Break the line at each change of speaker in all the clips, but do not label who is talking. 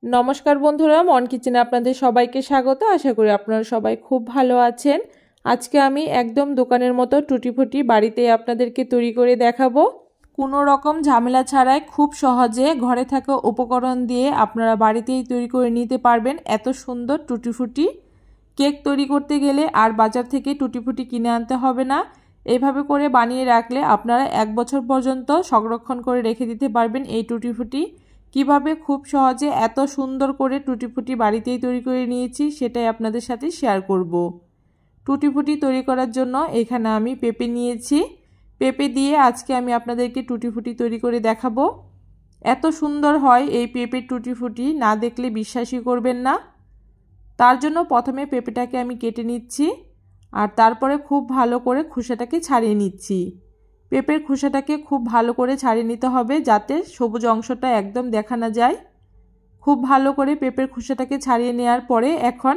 নমস্কার বন্ধুরা, মন কিচেনে আপনাদের সবাইকে স্বাগত। আশা করি আপনারা সবাই খুব ভালো আছেন। আজকে আমি একদম দোকানের মতো টুটিফুটি বাড়িতে আপনাদেরকে তৈরি করে দেখাবো। কোনো রকম ঝামেলা ছাড়াই খুব সহজে ঘরে থাকা উপকরণ দিয়ে আপনারা বাড়িতেই তৈরি করে নিতে পারবেন এত সুন্দর টুটিফুটি। কেক তৈরি করতে গেলে আর বাজার থেকে টুটিফুটি কিনে আনতে হবে না। এইভাবে করে বানিয়ে রাখলে আপনারা 1 বছর পর্যন্ত সংরক্ষণ করে রেখে দিতে পারবেন এই টুটিফুটি। কিভাবে খুব সহজে এত সুন্দর করে টুটিফুটি বাড়িতেই তৈরি করে নিয়েছি সেটাই আপনাদের সাথে শেয়ার করব। টুটিফুটি তৈরি করার জন্য এখানে আমি পেঁপে নিয়েছি। পেঁপে দিয়ে আজকে আমি আপনাদেরকে টুটিফুটি তৈরি করে দেখাবো। এত সুন্দর হয় এই পেঁপের টুটিফুটি, না দেখলে বিশ্বাসই করবেন না। তার জন্য প্রথমে পেঁপেটাকে আমি কেটে নিচ্ছি আর তারপরে খুব ভালো করে খোসাটাকে ছাড়িয়ে নিচ্ছি। পেঁপের খোসাটাকে খুব ভালো করে ছাড়িয়ে নিতে হবে যাতে সবুজ অংশটা একদম দেখা না যায়। খুব ভালো করে পেঁপের খোসাটাকে ছাড়িয়ে নেওয়ার পরে এখন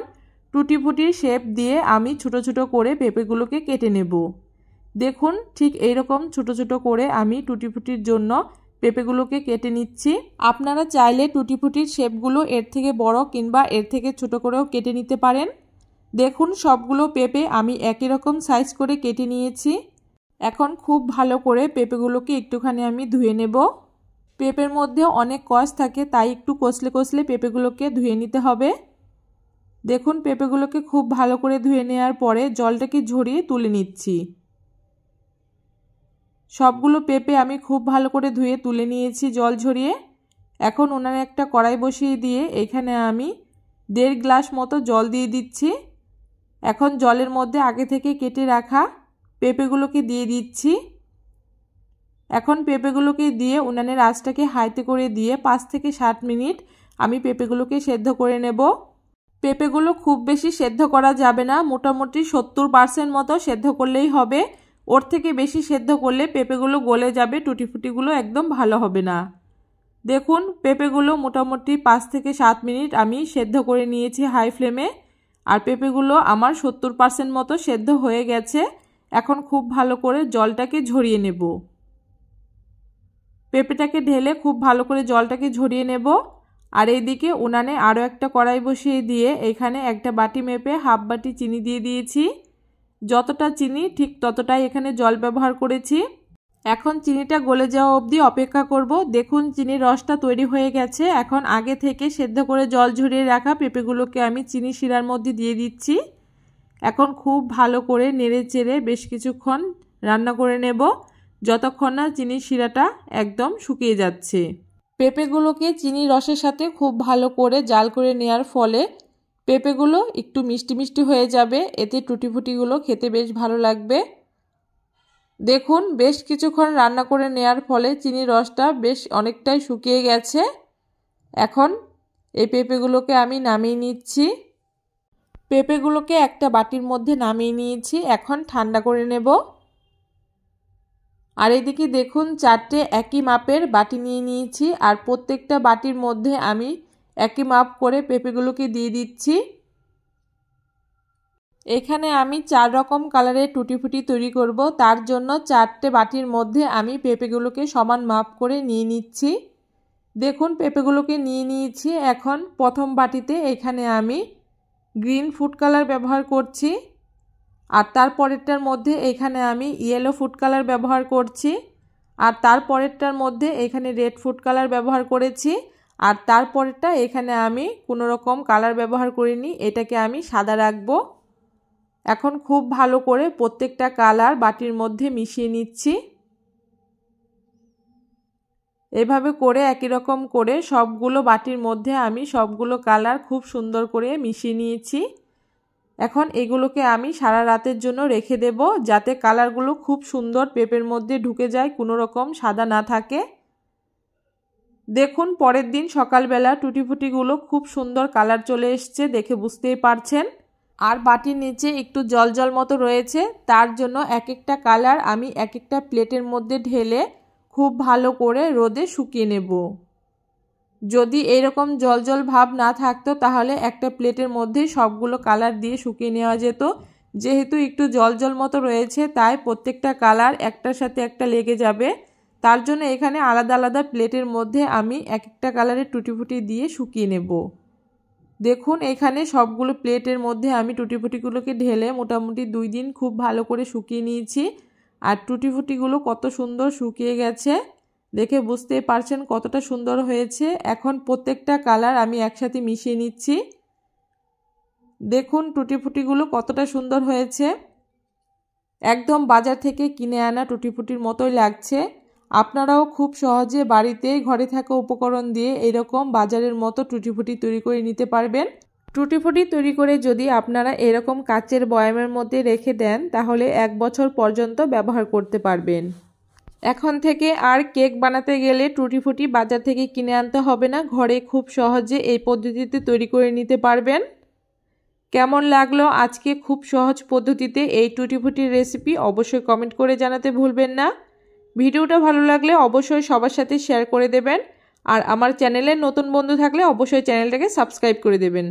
টুটিফুটির শেপ দিয়ে আমি ছোট ছোট করে পেঁপেগুলোকে কেটে নেব। দেখুন ঠিক এইরকম ছোট ছোট করে আমি টুটিফুটির জন্য পেঁপেগুলোকে কেটে নিচ্ছি। আপনারা চাইলে টুটিফুটির শেপগুলো এর থেকে বড় কিংবা এর থেকে ছোট করেও কেটে নিতে পারেন। দেখুন সবগুলো পেঁপে আমি একই রকম সাইজ করে কেটে নিয়েছি। এখন খুব ভালো করে পেঁপেগুলোকে একটুখানি আমি ধুয়ে নেব। পেঁপের মধ্যে অনেক কষ থাকে, তাই একটু কষলে কষলে পেঁপেগুলোকে ধুয়ে নিতে হবে। দেখুন পেঁপেগুলোকে খুব ভালো করে ধুয়ে নেওয়ার পরে জলটাকে ঝরিয়ে তুলে নিচ্ছি। সবগুলো পেঁপে আমি খুব ভালো করে ধুয়ে তুলে নিয়েছি জল ঝরিয়ে। এখন উনানে একটা কড়াই বসিয়ে দিয়ে এখানে আমি 1.5 গ্লাস মতো জল দিয়ে দিচ্ছি। এখন জলের মধ্যে আগে থেকে কেটে রাখা পেঁপেগুলোকে দিয়ে দিচ্ছি। এখন পেঁপেগুলোকে দিয়ে উনানের আঁচটাকে হাইতে করে দিয়ে 5 থেকে 7 মিনিট আমি পেঁপেগুলোকে সেদ্ধ করে নেব। পেঁপেগুলো খুব বেশি সেদ্ধ করা যাবে না, মোটামুটি 70% মতো সেদ্ধ করলেই হবে। ওর থেকে বেশি সেদ্ধ করলে পেঁপেগুলো গলে যাবে, টুটিফুটিগুলো একদম ভালো হবে না। দেখুন পেঁপেগুলো মোটামুটি 5 থেকে 7 মিনিট আমি সেদ্ধ করে নিয়েছি হাই ফ্লেমে। আর পেঁপেগুলো আমার 70% মতো সেদ্ধ হয়ে গেছে। এখন খুব ভালো করে জলটাকে ঝরিয়ে নেব। পেঁপেটাকে ঢেলে খুব ভালো করে জলটাকে ঝরিয়ে নেব। আর এইদিকে উনানে আরও একটা কড়াই বসিয়ে দিয়ে এখানে একটা বাটি মেপে হাফ বাটি চিনি দিয়ে দিয়েছি। যতটা চিনি ঠিক ততটাই এখানে জল ব্যবহার করেছি। এখন চিনিটা গলে যাওয়া অবধি অপেক্ষা করব। দেখুন চিনির রসটা তৈরি হয়ে গেছে। এখন আগে থেকে সেদ্ধ করে জল ঝরিয়ে রাখা পেঁপেগুলোকে আমি চিনি শিরার মধ্যে দিয়ে দিচ্ছি। এখন খুব ভালো করে নেড়ে চেড়ে বেশ কিছুক্ষণ রান্না করে নেব, যতক্ষণ না চিনির শিরাটা একদম শুকিয়ে যাচ্ছে। পেঁপেগুলোকে চিনির রসের সাথে খুব ভালো করে জাল করে নেওয়ার ফলে পেঁপেগুলো একটু মিষ্টি মিষ্টি হয়ে যাবে, এতে টুটিফুটিগুলো খেতে বেশ ভালো লাগবে। দেখুন বেশ কিছুক্ষণ রান্না করে নেওয়ার ফলে চিনির রসটা বেশ অনেকটাই শুকিয়ে গেছে। এখন এই পেঁপেগুলোকে আমি নামিয়ে নিচ্ছি। পেঁপেগুলোকে একটা বাটির মধ্যে নামিয়ে নিয়েছি, এখন ঠান্ডা করে নেব। আর এদিকে দেখুন 4টে একই মাপের বাটি নিয়ে নিয়েছি আর প্রত্যেকটা বাটির মধ্যে আমি একই মাপ করে পেঁপেগুলোকে দিয়ে দিচ্ছি। এখানে আমি 4 রকম কালারের টুটিফুটি তৈরি করব, তার জন্য 4টে বাটির মধ্যে আমি পেঁপেগুলোকে সমান মাপ করে নিয়ে নিচ্ছি। দেখুন পেঁপেগুলোকে নিয়ে নিয়েছি। এখন প্রথম বাটিতে এখানে আমি গ্রিন ফুড কালার ব্যবহার করছি আর তারপরেরটার মধ্যে এখানে আমি ইয়েলো ফুড কালার ব্যবহার করছি আর তারপরেরটার মধ্যে এখানে রেড ফুড কালার ব্যবহার করেছি আর তারপরেরটা এখানে আমি কোনো রকম কালার ব্যবহার করিনি, এটাকে আমি সাদা রাখবো। এখন খুব ভালো করে প্রত্যেকটা কালার বাটির মধ্যে মিশিয়ে নিচ্ছি। এভাবে করে একই রকম করে সবগুলো বাটির মধ্যে আমি সবগুলো কালার খুব সুন্দর করে মিশিয়ে নিয়েছি। এখন এগুলোকে আমি সারা রাতের জন্য রেখে দেব, যাতে কালারগুলো খুব সুন্দর পেঁপের মধ্যে ঢুকে যায়, কোনো রকম সাদা না থাকে। দেখুন পরের দিন সকালবেলা টুটিফুটিগুলো খুব সুন্দর কালার চলে এসছে, দেখে বুঝতেই পারছেন। আর বাটির নিচে একটু জল জল মতো রয়েছে, তার জন্য এক একটা কালার আমি এক একটা প্লেটের মধ্যে ঢেলে খুব ভালো করে রোদে শুকিয়ে নেব। যদি এরকম জল জল ভাব না থাকতো তাহলে একটা প্লেটের মধ্যে সবগুলো কালার দিয়ে শুকিয়ে নেওয়া যেত। যেহেতু একটু জল জল মতো রয়েছে তাই প্রত্যেকটা কালার একটার সাথে একটা লেগে যাবে, তার জন্য এখানে আলাদা আলাদা প্লেটের মধ্যে আমি এক একটা কালারের টুটি ফুটি দিয়ে শুকিয়ে নেব। দেখুন এখানে সবগুলো প্লেটের মধ্যে আমি টুটি ফুটিগুলোকে ঢেলে মোটামুটি 2 দিন খুব ভালো করে শুকিয়ে নিয়েছি। আর টুটি ফুটিগুলো কত সুন্দর শুকিয়ে গেছে, দেখে বুঝতেই পারছেন কতটা সুন্দর হয়েছে। এখন প্রত্যেকটা কালার আমি একসাথে মিশিয়ে নিচ্ছি। দেখুন টুটি ফুটিগুলো কতটা সুন্দর হয়েছে, একদম বাজার থেকে কিনে আনা টুটি ফুটির মতোই লাগছে। আপনারাও খুব সহজে বাড়িতে ঘরে থাকা উপকরণ দিয়ে এরকম বাজারের মতো টুটি ফুটি তৈরি করে নিতে পারবেন। টুটি ফুটি তৈরি করে যদি আপনারা এরকম কাচের বয়ামের মধ্যে রেখে দেন তাহলে 1 বছর পর্যন্ত ব্যবহার করতে পারবেন। এখন থেকে আর কেক বানাতে গেলে টুটি ফুটি বাজার থেকে কিনে আনতে হবে না, ঘরে খুব সহজে এই পদ্ধতিতে তৈরি করে নিতে পারবেন। কেমন লাগলো আজকে খুব সহজ পদ্ধতিতে এই টুটি ফুটির রেসিপি অবশ্যই কমেন্ট করে জানাতে ভুলবেন না। ভিডিওটা ভালো লাগলে অবশ্যই সবার সাথে শেয়ার করে দেবেন। আর আমার চ্যানেলে নতুন বন্ধু থাকলে অবশ্যই চ্যানেলটাকে সাবস্ক্রাইব করে দেবেন।